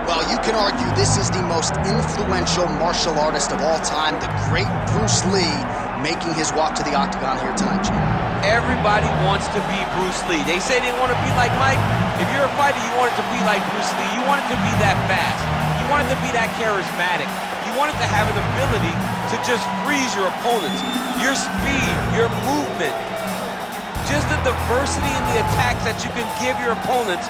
Well, you can argue this is the most influential martial artist of all time, the great Bruce Lee, making his walk to the octagon here tonight, Gene. Everybody wants to be Bruce Lee. They say they want to be like Mike. If you're a fighter, you want it to be like Bruce Lee. You want it to be that fast. You want it to be that charismatic. You want it to have an ability to just freeze your opponents. Your speed, your movement, just the diversity in the attacks that you can give your opponents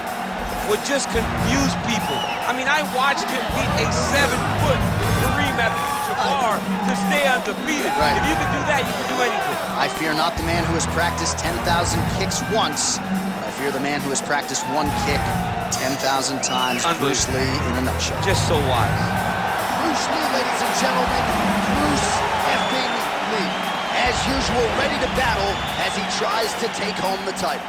would just confuse people. I mean, I watched him beat a 7-foot Kareem Abdul-Jabbar to stay undefeated. Right. If you can do that, you can do anything. I fear not the man who has practiced 10,000 kicks once, but I fear the man who has practiced one kick 10,000 times. Bruce Lee in a nutshell. Just so wise. Bruce Lee, ladies and gentlemen, Bruce effing Lee. As usual, ready to battle as he tries to take home the title.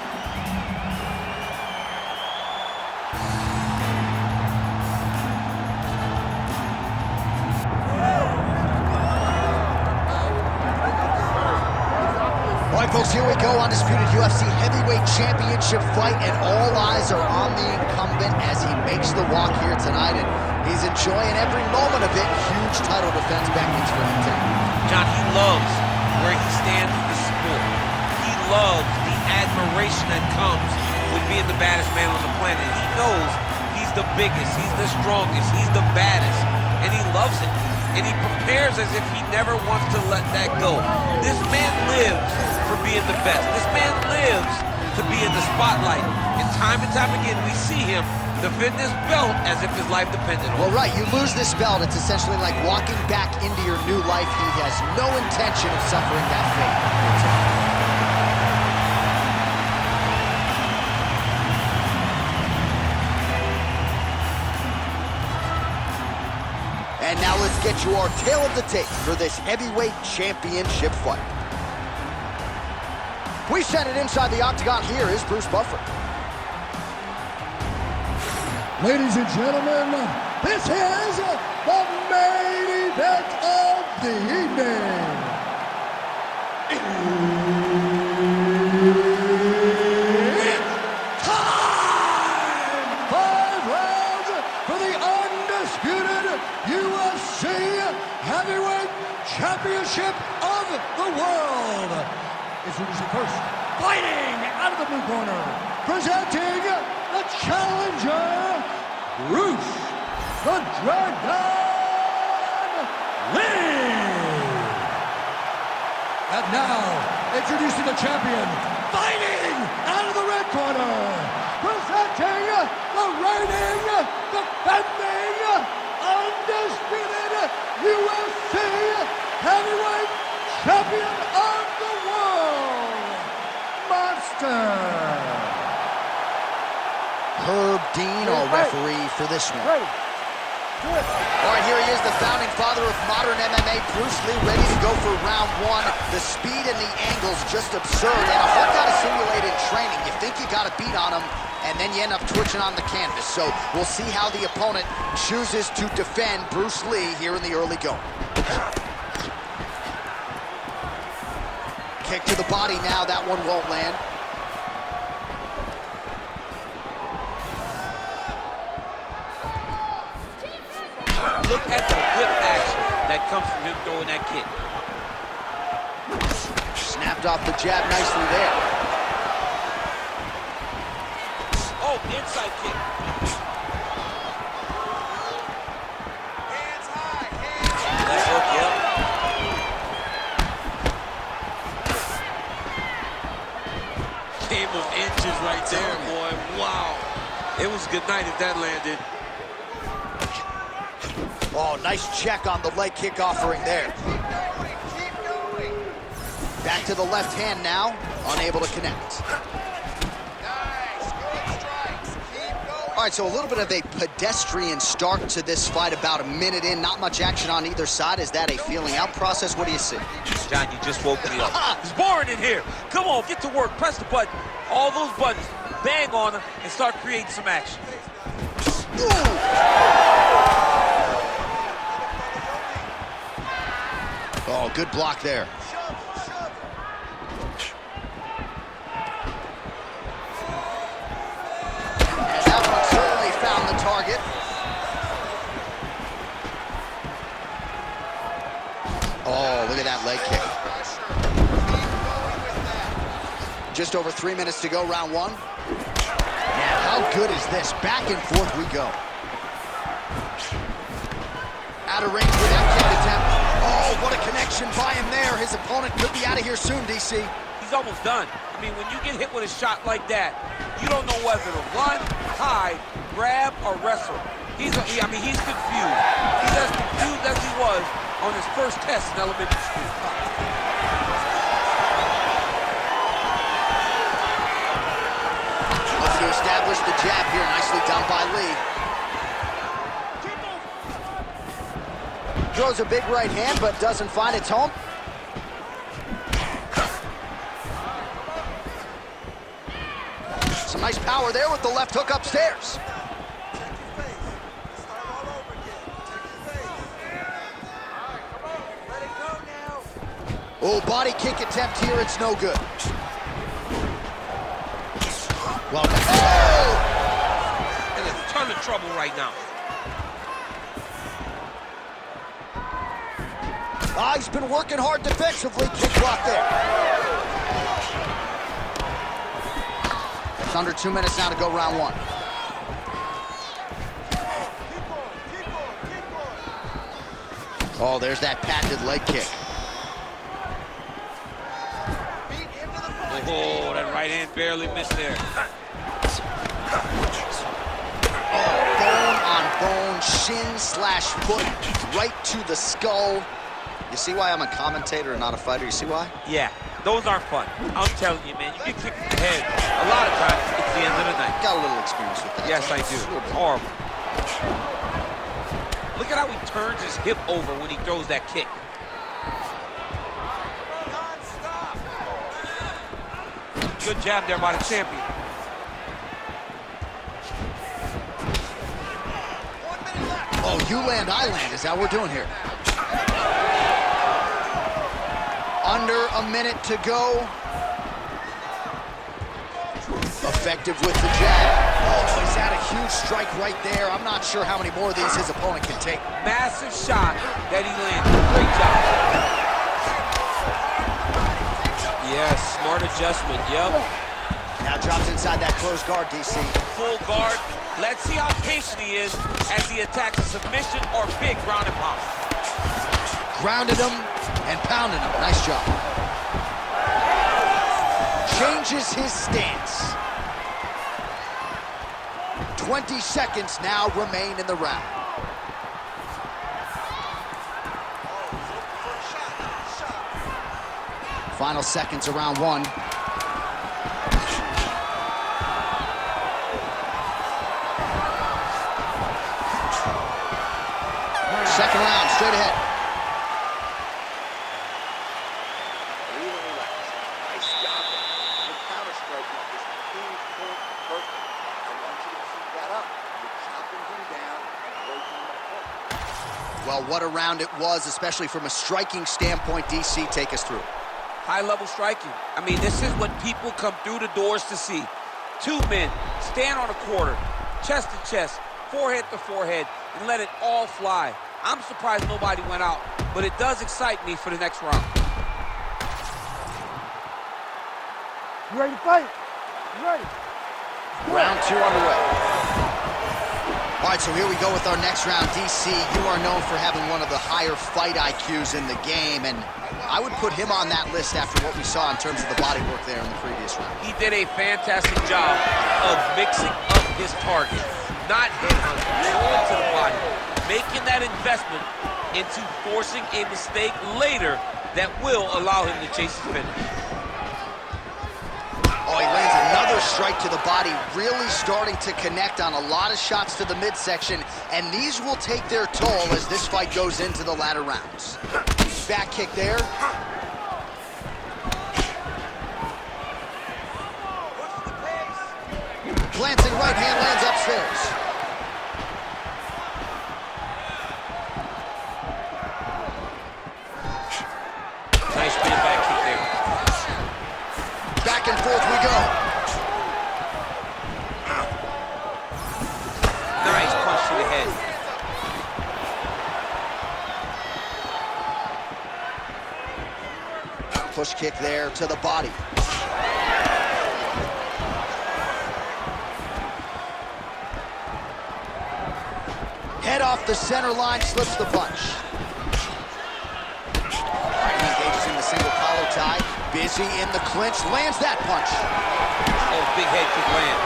All right, folks, here we go. Undisputed UFC heavyweight championship fight, and all eyes are on the incumbent as he makes the walk here tonight, and he's enjoying every moment of it. Huge title defense back for him, too. John, he loves where he stands in the sport. He loves the admiration that comes with being the baddest man on the planet. He knows he's the biggest, he's the strongest, he's the baddest, and he loves it. And he prepares as if he never wants to let that go. This man lives for being the best. This man lives to be in the spotlight. And time again, we see him defend this belt as if his life depended on it. Well, right, you lose this belt, it's essentially like walking back into your new life. He has no intention of suffering that fate. And now let's get you our tale of the tape for this heavyweight championship fight. We send it inside the octagon. Here is Bruce Buffer. Ladies and gentlemen, this is the main event of the evening. It's time! 5 rounds for the undisputed UFC Heavyweight Championship of the world. Introducing first, fighting out of the blue corner, presenting the challenger, Bruce the Dragon Lee. And now, introducing the champion, fighting out of the red corner, presenting the reigning, defending, undisputed UFC Heavyweight Champion of the World, Monster. Herb Dean, our referee for this one. All right, here he is, the founding father of modern MMA, Bruce Lee, ready to go for round one. The speed and the angles just absurd, and a whole lot of simulated training. You think you got a beat on him, and then you end up twitching on the canvas. So we'll see how the opponent chooses to defend Bruce Lee here in the early going. Kick to the body now, that one won't land. Look at the whip action that comes from him throwing that kick. Snapped off the jab nicely there. Oh, inside kick. Hands high, hands high. That hook, yep. Game of inches right there, boy. Wow. It was good night if that landed. Oh, nice check on the leg kick offering there. Keep going. Back to the left hand now, unable to connect. Nice, good strikes. Keep going. All right, so a little bit of a pedestrian start to this fight, about a minute in. Not much action on either side. Is that a feeling out process? What do you see? John, you just woke me up. It's boring in here. Come on, get to work. Press the button. All those buttons. Bang on them and start creating some action. Oh, good block there. target. Oh, look at that leg kick. Just over 3 minutes to go, round one. Now, how good is this? Back and forth we go. Out of range with that kick attempt. Oh, what a connection by him there. His opponent could be out of here soon, DC. He's almost done. I mean, when you get hit with a shot like that, you don't know whether to run, hide, grab, or wrestle. He's confused. He's as confused as he was on his first test in elementary school. Looking to establish the jab here. Nicely done by Lee. Throws a big right hand, but doesn't find its home. Some nice power there with the left hook upstairs. Oh, body kick attempt here, it's no good. Well, In a ton of trouble right now. He's been working hard defensively. Kick block there. It's under 2 minutes now to go round one. Oh, there's that patented leg kick. Oh, that right hand barely missed there. Oh, bone on bone, shin slash foot, right to the skull. You see why I'm a commentator and not a fighter? You see why? Yeah, those aren't fun. I'm telling you, man, you get kicked in the head. A lot of times, it's the end of the night. Got a little experience with that. Yes, I do. Horrible. Look at how he turns his hip over when he throws that kick. Good jab there by the champion. Oh, you land, I land. Is that what we're doing here? Under a minute to go. Effective with the jab. Oh, he's had a huge strike right there. I'm not sure how many more of these his opponent can take. Massive shot that he landed. Great job. Yes, smart adjustment, yep. Now drops inside that closed guard, DC. Full guard. Let's see how patient he is as he attacks a submission or big ground and pound. Grounded him and pounded him. Nice job. Changes his stance. 20 seconds now remain in the round. Final seconds of round one. Second round, straight ahead. Nice job there. The counter strike is clean, perfect. I want you to keep that up. You're chopping him down and working him apart. Well, what a round it was, especially from a striking standpoint. DC, take us through. High-level striking. I mean, this is what people come through the doors to see. Two men stand on a quarter, chest to chest, forehead to forehead, and let it all fly. I'm surprised nobody went out, but it does excite me for the next round. You ready to fight? You ready? Round two underway. All right, so here we go with our next round. DC, you are known for having one of the higher fight IQs in the game, and I would put him on that list after what we saw in terms of the body work there in the previous round. He did a fantastic job of mixing up his target, not headhunting, going to the body, making that investment into forcing a mistake later that will allow him to chase his finish. Oh, he lands another strike to the body, really starting to connect on a lot of shots to the midsection, and these will take their toll as this fight goes into the latter rounds. Back kick there. Glancing right hand lands upstairs. Nice spin back kick there. Back and forth we go. Nice Push kick there to the body. Head off the center line, slips the punch. All right, he engages in the single collar tie. Busy in the clinch, lands that punch. Oh, big head kick lands.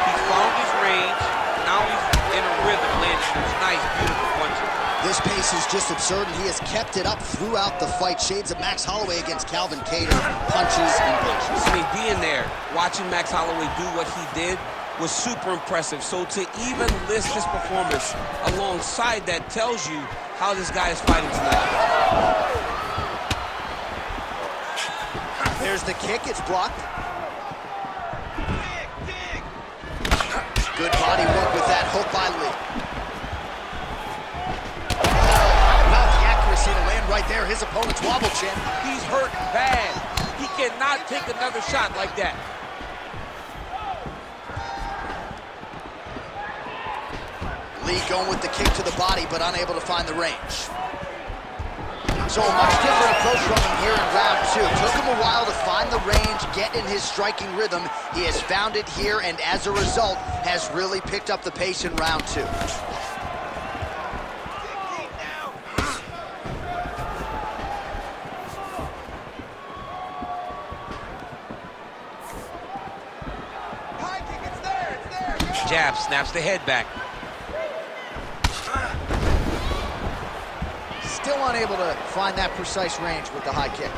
He's found his range. Now he's in a rhythm, landing those nice, beautiful punches. This pace is just absurd, and he has kept it up throughout the fight. Shades of Max Holloway against Calvin Kattar. Punches and punches. I mean, being there, watching Max Holloway do what he did was super impressive. So to even list his performance alongside that tells you how this guy is fighting tonight. There's the kick, it's blocked. Good body work with that hook by Lee. Well, the accuracy to land right there. His opponent's wobble chin. He's hurt bad. He cannot take another shot like that. Lee going with the kick to the body, but unable to find the range. So a much different approach from him here in round two. Took him a while to find the range, get in his striking rhythm. He has found it here, and as a result, has really picked up the pace in round two. Jab snaps the head back. Still unable to find that precise range with the high kick.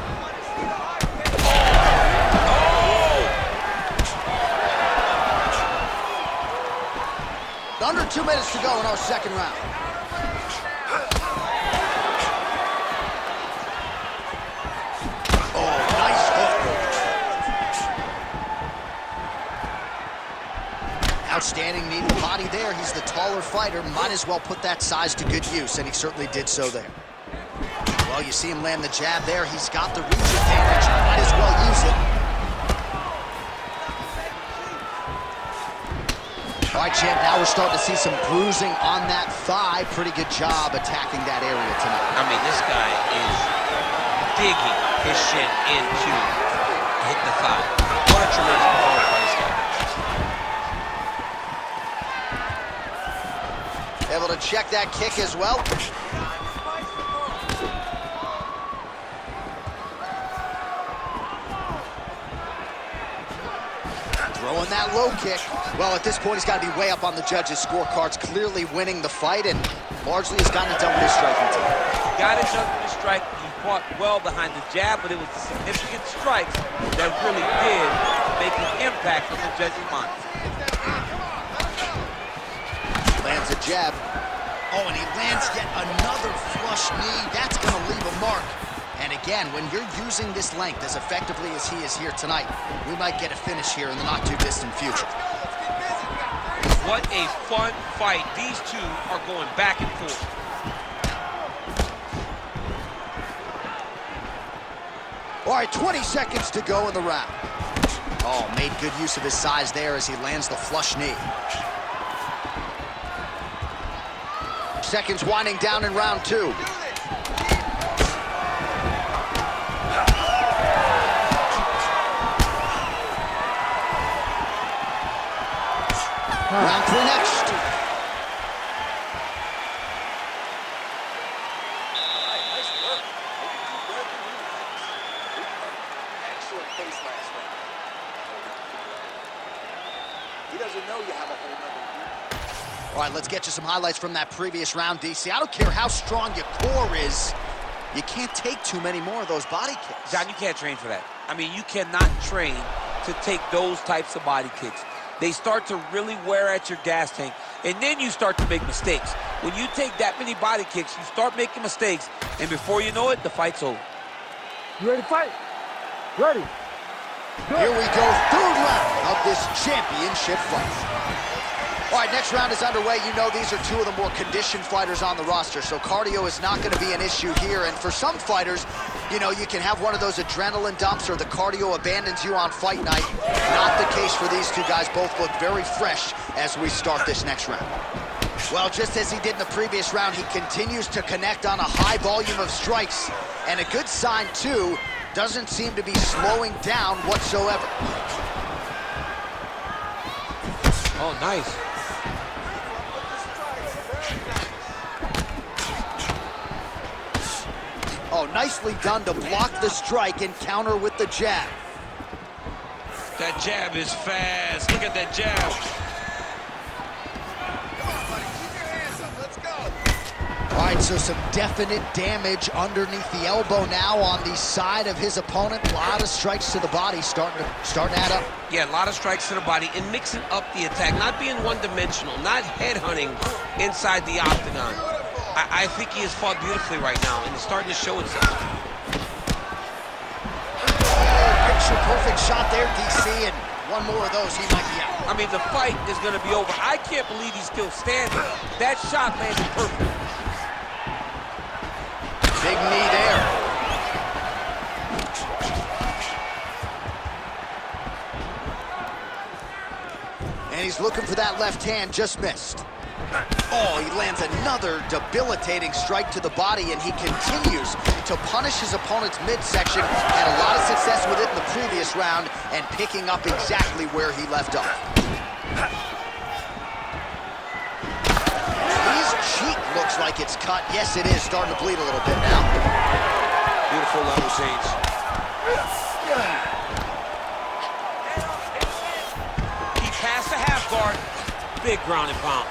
Under 2 minutes to go in our second round. Oh, nice hook. Outstanding knee to the body there. He's the taller fighter. Might as well put that size to good use, and he certainly did so there. Well, you see him land the jab there. He's got the reach advantage. Might as well use it. All right, champ, now we're starting to see some bruising on that thigh. Pretty good job attacking that area tonight. I mean, this guy is digging his shin into hit the thigh. What a tremendous performance by this guy. Able to check that kick as well. Throwing that low kick. Well, at this point, he's got to be way up on the judges' scorecards, clearly winning the fight, and largely has gotten it done with his striking team. Got it done with his strike. He fought well behind the jab, but it was the significant strikes that really did make an impact on the judges' mind. Lands a jab. Oh, and he lands yet another flush knee. That's going to leave a mark. And again, when you're using this length as effectively as he is here tonight, we might get a finish here in the not-too-distant future. What a fun fight. These two are going back and forth. All right, 20 seconds to go in the round. Oh, made good use of his size there as he lands the flush knee. Seconds winding down in round two. Round three next. Nice work. Excellent pace last round. He doesn't know you have a whole nother view. All right, let's get you some highlights from that previous round, DC. I don't care how strong your core is. You can't take too many more of those body kicks. John, you can't train for that. I mean, you cannot train to take those types of body kicks. They start to really wear at your gas tank, and then you start to make mistakes. When you take that many body kicks, you start making mistakes, and before you know it, the fight's over. You ready to fight? Ready. Here we go, third round of this championship fight. All right, next round is underway. You know these are two of the more conditioned fighters on the roster, so cardio is not going to be an issue here. And for some fighters, you know, you can have one of those adrenaline dumps or the cardio abandons you on fight night. Not the case for these two guys. Both look very fresh as we start this next round. Well, just as he did in the previous round, he continues to connect on a high volume of strikes. And a good sign, too, Doesn't seem to be slowing down whatsoever. Oh, nice. Oh, nicely done to block the strike and counter with the jab. That jab is fast. Look at that jab. All right, so some definite damage underneath the elbow now on the side of his opponent. A lot of strikes to the body starting to add up. Yeah, a lot of strikes to the body and mixing up the attack, not being one-dimensional, not headhunting inside the octagon. I think he has fought beautifully right now, and it's starting to show itself. Picture-perfect shot there, DC, and one more of those, he might be out. I mean, the fight is going to be over. I can't believe he's still standing. That shot landed perfect. Big knee there. And he's looking for that left hand, just missed. Oh, he lands another debilitating strike to the body, and he continues to punish his opponent's midsection. Had a lot of success with it in the previous round and picking up exactly where he left off. His cheek looks like it's cut. Yes, it is. Starting to bleed a little bit now. Beautiful level change. He passed the half guard. Big ground and pound.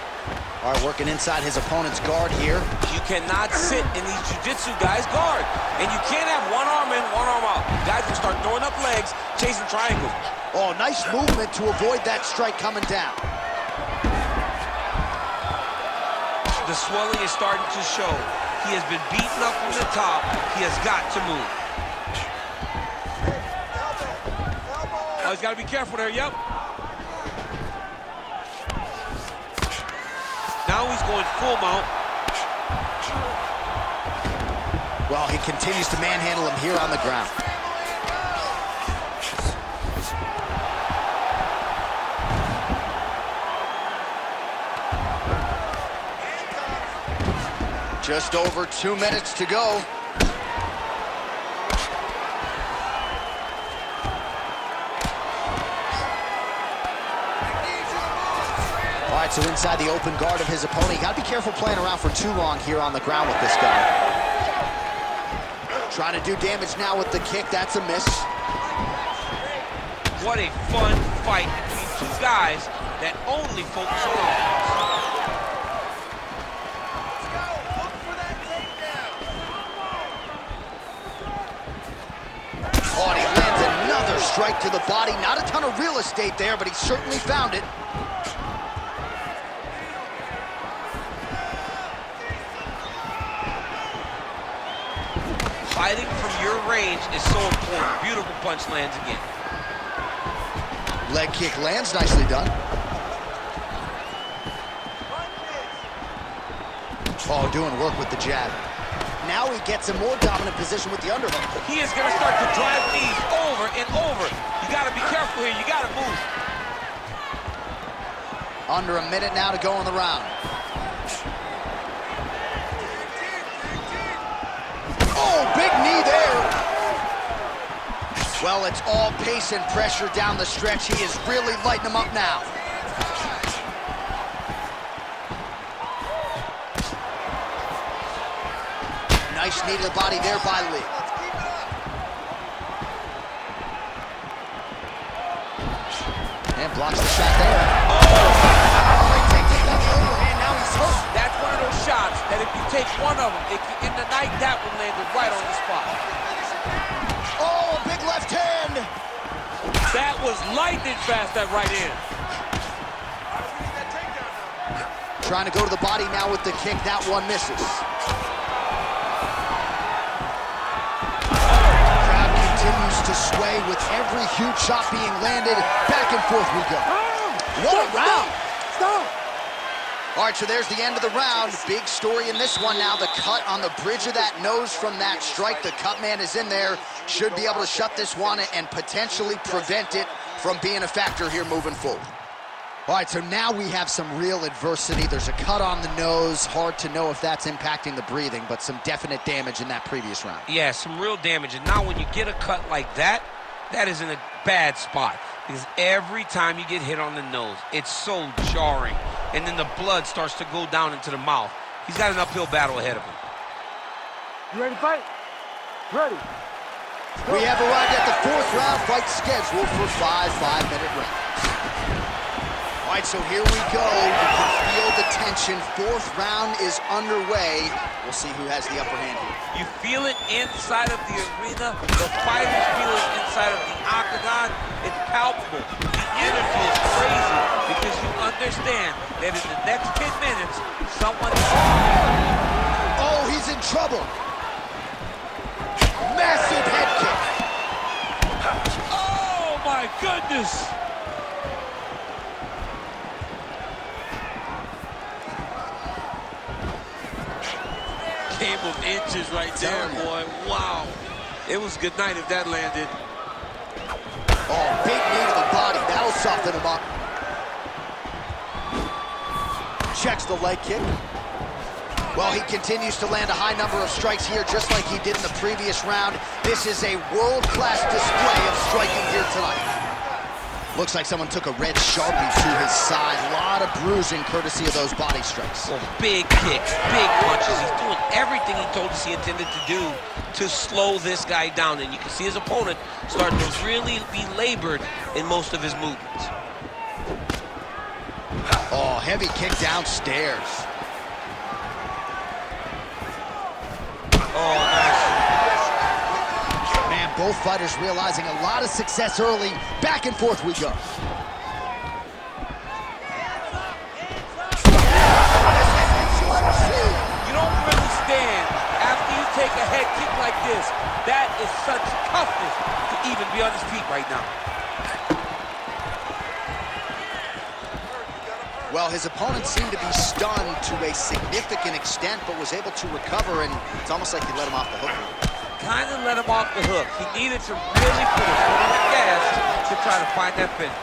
All right, working inside his opponent's guard here. You cannot sit in these jiu-jitsu guys' guard. And you can't have one arm in, one arm out. Guys will start throwing up legs, chasing triangles. Oh, nice movement to avoid that strike coming down. The swelling is starting to show. He has been beaten up from the top. He has got to move. Oh, he's got to be careful there, yep. Now he's going full mount. Well, he continues to manhandle him here on the ground. Just over 2 minutes to go. All right, so inside the open guard of his opponent. You gotta be careful playing around for too long here on the ground with this guy. Trying to do damage now with the kick. That's a miss. What a fun fight between two guys that only focus on offense. Oh, and he lands another strike to the body. Not a ton of real estate there, but he certainly found it. Fighting from your range is so important. Beautiful punch lands again. Leg kick lands, nicely done. Oh, doing work with the jab. Now he gets a more dominant position with the underhook. He is going to start to drive these over and over. You got to be careful here. You got to move. Under a minute now to go in the round. Oh, big knee there. Well, it's all pace and pressure down the stretch. He is really lighting him up now. Nice knee to the body there by Lee. And blocks the shot there. Oh, he takes it down the overhand. Now he's hurt. That's one of those shots that if you take one of them, in the night, that one landed right on the spot. Oh, big left hand. That was lightning fast, that right hand. Trying to go to the body now with the kick. That one misses. Crowd continues to sway with every huge shot being landed. Back and forth we go. What a round. Stop! All right, so there's the end of the round. Big story in this one now. The cut on the bridge of that nose from that strike. The cut man is in there. Should be able to shut this one and potentially prevent it from being a factor here moving forward. All right, so now we have some real adversity. There's a cut on the nose. Hard to know if that's impacting the breathing, but some definite damage in that previous round. Yeah, some real damage. And now when you get a cut like that, that is in a bad spot. Because every time you get hit on the nose, it's so jarring. And then the blood starts to go down into the mouth. He's got an uphill battle ahead of him. You ready to fight? Ready. We have arrived at the 4th round fight scheduled for 5 5-minute rounds. All right, so here we go. You can feel the tension. 4th round is underway. We'll see who has the upper hand here. You feel it inside of the arena. The fighters feel it inside of the octagon. It's palpable. The energy is crazy because you understand that in the next 10 minutes, someone... Oh, he's in trouble. Massive head kick. Oh, my goodness. Game of inches right there, boy. Wow. It was good night if that landed. Oh, big knee to the body. That'll soften him up. Checks the leg kick. Well, he continues to land a high number of strikes here, just like he did in the previous round. This is a world-class display of striking here tonight. Looks like someone took a red Sharpie to his side. A lot of bruising courtesy of those body strikes. Well, big kicks, big punches. He's doing everything he told us he intended to do to slow this guy down. And you can see his opponent starting to really be labored in most of his movements. Oh, heavy kick downstairs. Oh, nice. Man, both fighters realizing a lot of success early. Back and forth we go. You don't really stand after you take a head kick like this. That is such toughness to even be on his feet right now. Well, his opponent seemed to be stunned to a significant extent, but was able to recover, and it's almost like he let him off the hook. Kind of let him off the hook. He needed to really put his foot on the gas to try to find that finish.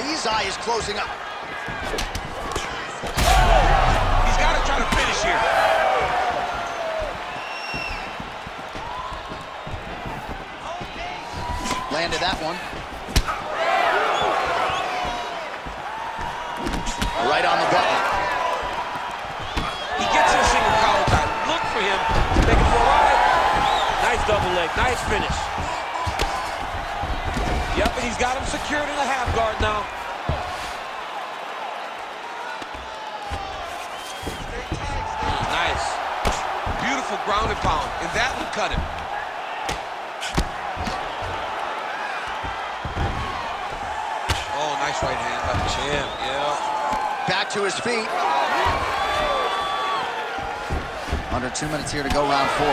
Lee's eye is closing up. He's got to try to finish here. Landed that one. Right on the button. He gets in a single collar tie. Look for him to take it for a ride. Nice double leg. Nice finish. Yep, and he's got him secured in a half guard now. Nice. Beautiful ground and pound. And that would cut him. Oh, nice right hand. Left chin. Yeah. Back to his feet. Under 2 minutes here to go, round 4.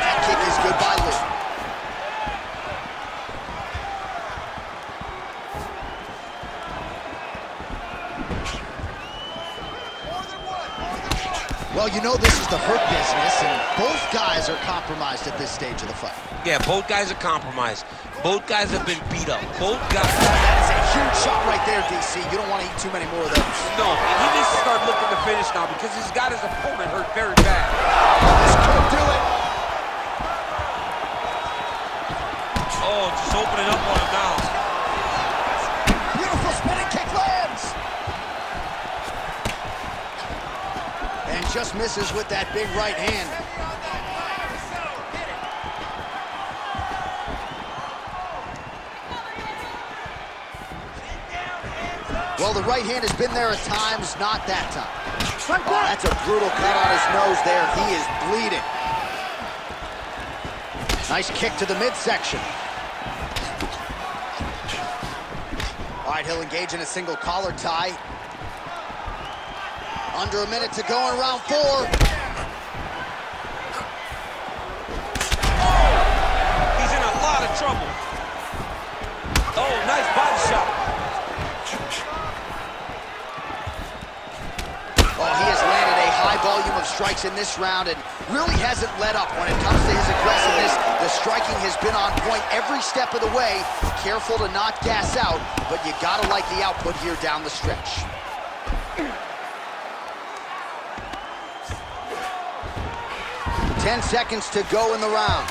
That kick is good by Lee. Well, you know this is the hurt business, and both guys are compromised at this stage of the fight. Yeah, both guys are compromised. Both guys have been beat up. Both guys... That is a huge shot right there, DC. You don't want to eat too many more of those. No, and he needs to start looking to finish now because he's got his opponent hurt very bad. This could do it. Oh, just opening up on him now. Beautiful spinning kick lands. And just misses with that big right hand. Well, the right hand has been there at times, not that time. Oh, that's a brutal cut on his nose there. He is bleeding. Nice kick to the midsection. All right, he'll engage in a single collar tie. Under a minute to go in round 4. He's in a lot of trouble. Oh, nice body shot. Oh, he has landed a high high volume of strikes in this round and really hasn't let up when it comes to his aggressiveness. The striking has been on point every step of the way. Careful to not gas out, but you gotta like the output here down the stretch. Ten seconds to go in the round.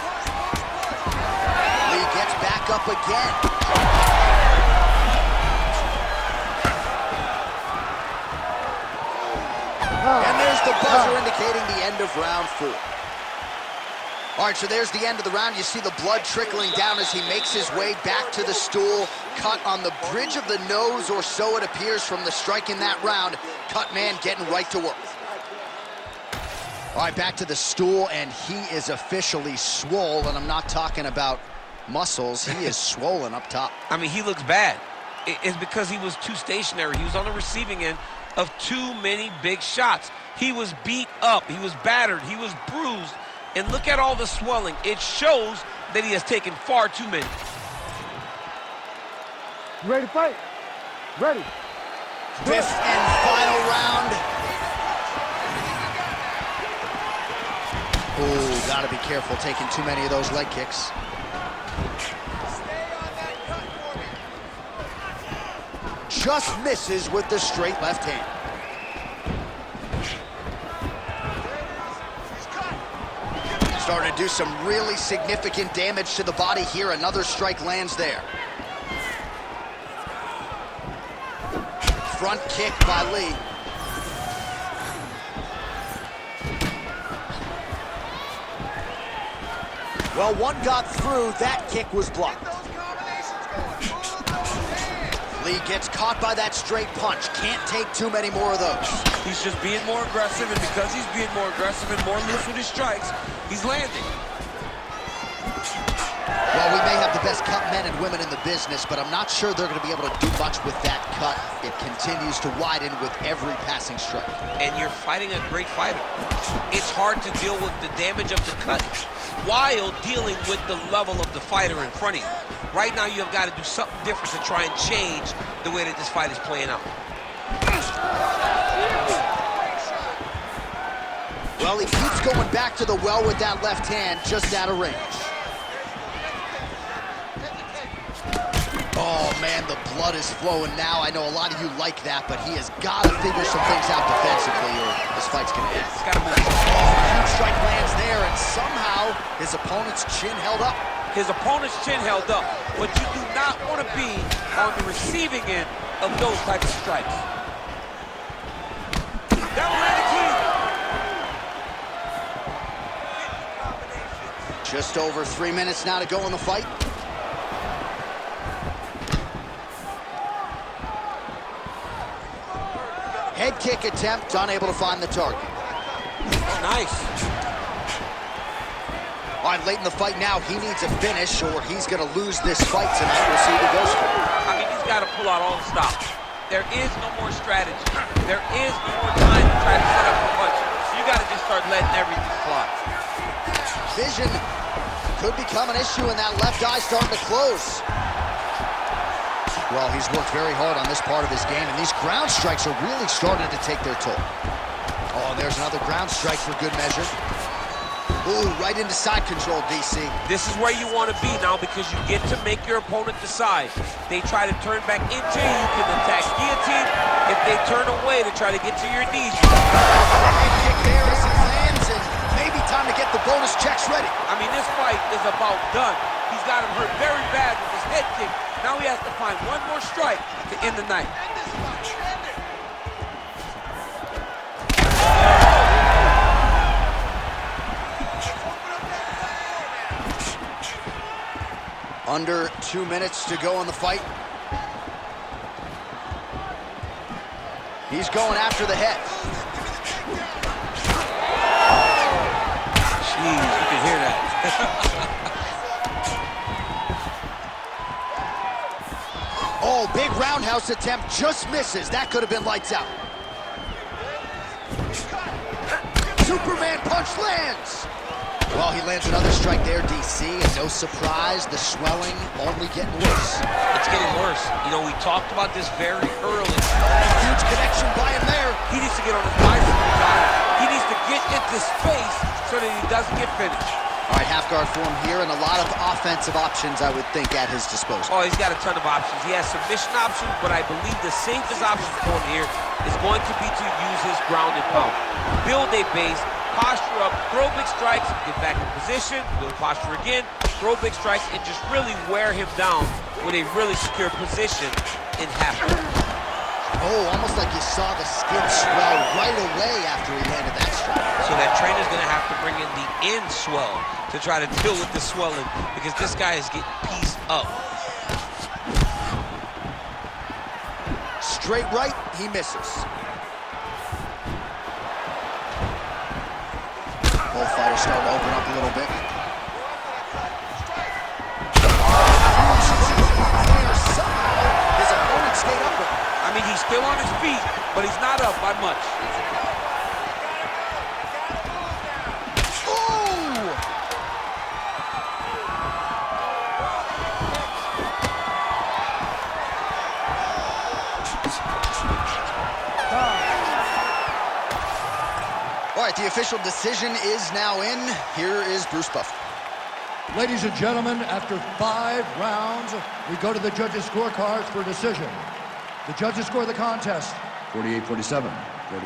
Lee gets back up again. And there's the buzzer indicating the end of round 4. All right, so there's the end of the round. You see the blood trickling down as he makes his way back to the stool. Cut on the bridge of the nose, or so it appears from the strike in that round. Cut man getting right to work. All right, back to the stool, and he is officially swole, and I'm not talking about muscles. He is swollen up top. I mean, he looks bad. It's because he was too stationary. He was on the receiving end of too many big shots. He was beat up, he was battered, he was bruised, and look at all the swelling. It shows that he has taken far too many. You ready to fight? Ready. Fifth and final round. Oh, gotta be careful taking too many of those leg kicks. Just misses with the straight left hand. Starting to do some really significant damage to the body here. Another strike lands there. Front kick by Lee. Well, one got through. That kick was blocked. Lee gets caught by that straight punch. Can't take too many more of those. He's just being more aggressive, and because he's being more aggressive and more loose with his strikes, he's landing. Well, we may have the best cut men and women in the business, but I'm not sure they're going to be able to do much with that cut. It continues to widen with every passing strike. And you're fighting a great fighter. It's hard to deal with the damage of the cut while dealing with the level of the fighter in front of you. Right now, you've got to do something different to try and change the way that this fight is playing out. Well, he keeps going back to the well with that left hand, just out of range. Oh, man, the blood is flowing now. I know a lot of you like that, but he has got to figure some things out defensively, or this fight's going to end. Huge strike lands there, and somehow his opponent's chin held up. His opponent's chin held up, but you do not want to be on the receiving end of those types of strikes. That will land a key. Just over 3 minutes now to go in the fight. Head kick attempt, unable to find the target. Nice. All right, late in the fight now, he needs a finish or he's going to lose this fight tonight. We'll see who goes for it. I mean, he's got to pull out all the stops. There is no more strategy. There is no more time to try to set up a punch. You got to just start letting everything fly. Vision could become an issue, and that left eye starting to close. Well, he's worked very hard on this part of his game, and these ground strikes are really starting to take their toll. Oh, and there's another ground strike for good measure. Ooh, right into side control, DC. This is where you want to be now because you get to make your opponent decide. They try to turn back into you, you can attack guillotine. If they turn away to try to get to your knees. Head kick there as he lands, and maybe time to get the bonus checks ready. I mean, this fight is about done. He's got him hurt very bad with his head kick. Now he has to find one more strike to end the night. Under 2 minutes to go in the fight. He's going after the head. Jeez, you can hear that. Oh, big roundhouse attempt, just misses. That could have been lights out. Superman punch lands. Well, he lands another strike there, DC, and no surprise, the swelling only getting worse. It's getting worse. You know, we talked about this very early. Huge connection by him there. He needs to get on his bicycle, John. He needs the space so that he doesn't get finished. All right, half guard form here, and a lot of offensive options, I would think, at his disposal. Oh, he's got a ton of options. He has submission options, but I believe the safest option for him here is going to be to use his ground and pound. Build a base, posture up, throw big strikes, get back in position, build posture again, throw big strikes, and just really wear him down with a really secure position in half guard. Oh, almost like you saw the skin swell right away after he landed that strike. So that trainer's gonna have to bring in the end swell to try to deal with the swelling, because this guy is getting pieced up. Straight right, he misses. Both fighters starting to open up a little bit. Somehow, his opponent stayed up with him. I mean, he's still on his feet, but he's not up by much. All right, the official decision is now in. Here is Bruce Buffer. Ladies and gentlemen, after 5 rounds, we go to the judges' scorecards for a decision. The judges score the contest 48-47,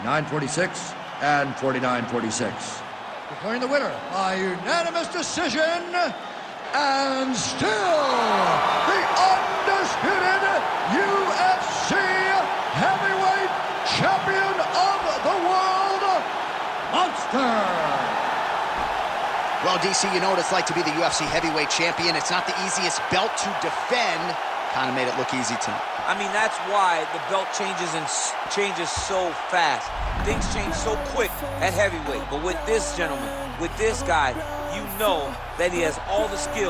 49-46, and 49-46. Declaring the winner by unanimous decision, and still the undisputed UFC heavyweight champion of the world, Monster! Well, DC, you know what it's like to be the UFC heavyweight champion. It's not the easiest belt to defend. Kind of made it look easy tonight. I mean, that's why the belt changes so fast. Things change so quick at heavyweight. But with this gentleman, with this guy, you know that he has all the skills.